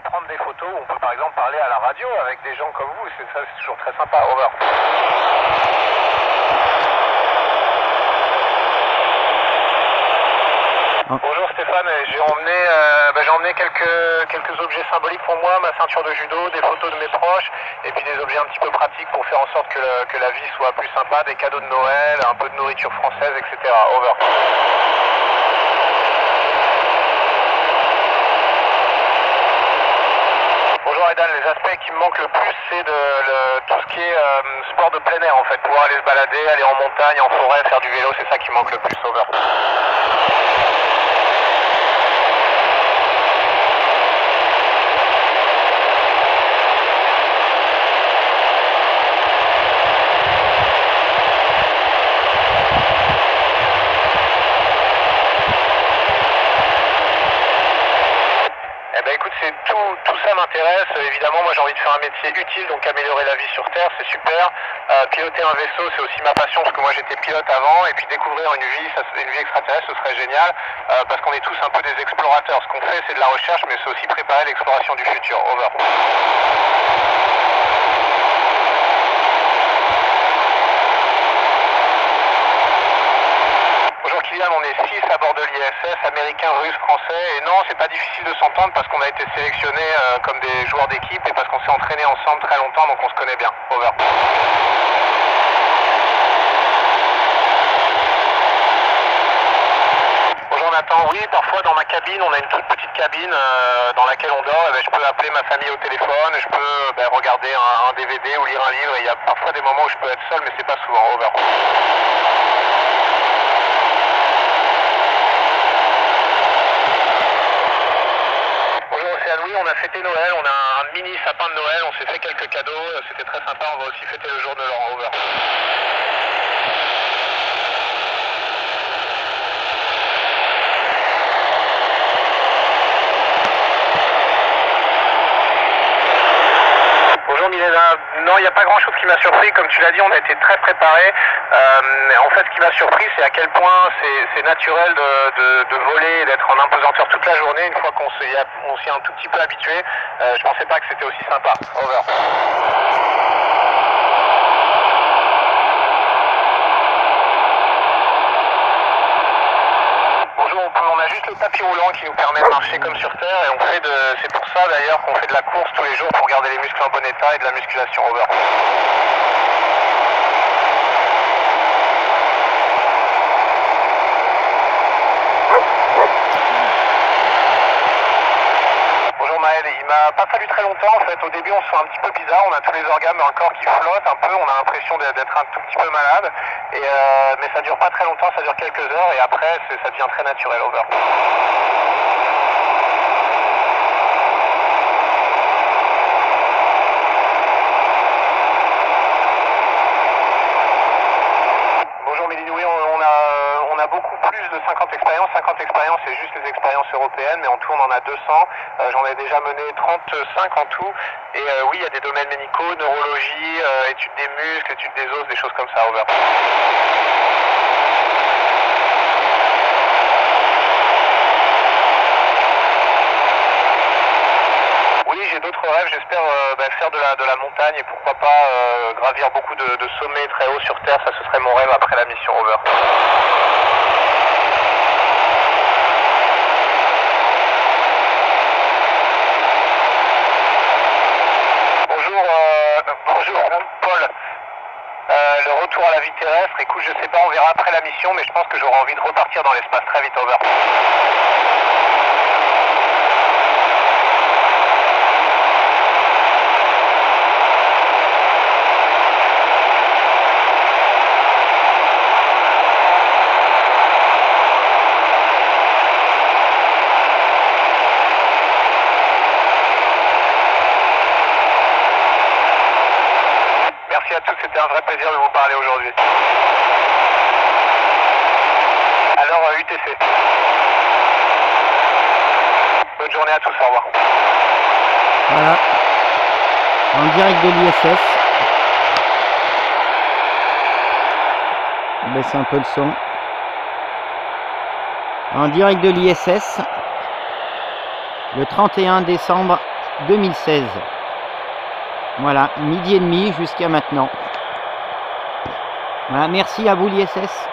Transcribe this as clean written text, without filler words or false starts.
prendre des photos, on peut par exemple parler à la radio avec des gens comme vous, c'est toujours très sympa. Over. Bonjour Stéphane, j'ai emmené quelques objets symboliques pour moi, ma ceinture de judo, des photos de mes proches, et puis des objets un petit peu pratiques pour faire en sorte que la vie soit plus sympa, des cadeaux de Noël, un peu de nourriture française, etc. Over. Bonjour Aidan, les aspects qui me manquent le plus, c'est tout ce qui est sport de plein air en fait, pouvoir aller se balader, aller en montagne, en forêt, faire du vélo, c'est ça qui me manque le plus. Over. Tout ça m'intéresse, évidemment moi j'ai envie de faire un métier utile, donc améliorer la vie sur Terre, c'est super. Piloter un vaisseau c'est aussi ma passion parce que moi j'étais pilote avant, et puis découvrir une vie extraterrestre ce serait génial, parce qu'on est tous un peu des explorateurs. Ce qu'on fait c'est de la recherche, mais c'est aussi préparer l'exploration du futur. Over. On est 6 à bord de l'ISS, américains, russes, français, et non, c'est pas difficile de s'entendre parce qu'on a été sélectionnés comme des joueurs d'équipe et parce qu'on s'est entraînés ensemble très longtemps, donc on se connaît bien. Over. Bonjour Nathan, oui, parfois dans ma cabine, on a une toute petite cabine dans laquelle on dort, je peux appeler ma famille au téléphone, je peux regarder un DVD ou lire un livre, et il y a parfois des moments où je peux être seul, mais c'est pas souvent. Over. Oui, on a fêté Noël, on a un mini sapin de Noël, on s'est fait quelques cadeaux, c'était très sympa, on va aussi fêter le jour de l'an. Over. Bonjour Milena, non il n'y a pas grand chose qui m'a surpris, comme tu l'as dit on a été très préparés. En fait ce qui m'a surpris c'est à quel point c'est naturel de voler et d'être en impesanteur toute la journée une fois qu'on s'y est un tout petit peu habitué. Je pensais pas que c'était aussi sympa. Over. On a juste le tapis roulant qui nous permet de marcher comme sur Terre, et c'est pour ça d'ailleurs qu'on fait de la course tous les jours pour garder les muscles en bon état et de la musculation. Over. Bonjour Maël, il m'a pas fallu très longtemps en fait. Au début on se sent un petit peu bizarre, on a tous les organes dans le corps qui flottent un peu, on a l'impression d'être un tout petit peu malade, mais ça dure pas très longtemps, ça dure quelques heures et après ça devient très naturel. Over. Bonjour Méline, oui, on a beaucoup plus de 50 expériences. 50 expériences, c'est juste les expériences européennes, mais en tout, on en a 200. J'en ai déjà mené 35 en tout. Et oui, il y a des domaines médicaux, neurologie, études des muscles, études des os, des choses comme ça. Over. Oui, j'ai d'autres rêves. J'espère faire de la montagne et pourquoi pas gravir beaucoup de sommets très hauts sur Terre. Ça, ce serait mon rêve après la mission. Over. Bonjour Paul. Le retour à la vie terrestre, écoute, je sais pas, on verra après la mission, mais je pense que j'aurai envie de repartir dans l'espace très vite. Over. Merci à tous, c'était un vrai plaisir de vous parler aujourd'hui. Alors UTC. Bonne journée à tous, au revoir. Voilà, en direct de l'ISS. Baisse un peu le son. En direct de l'ISS, le 31 décembre 2016. Voilà, midi et demi jusqu'à maintenant. Voilà, merci à vous l'ISS.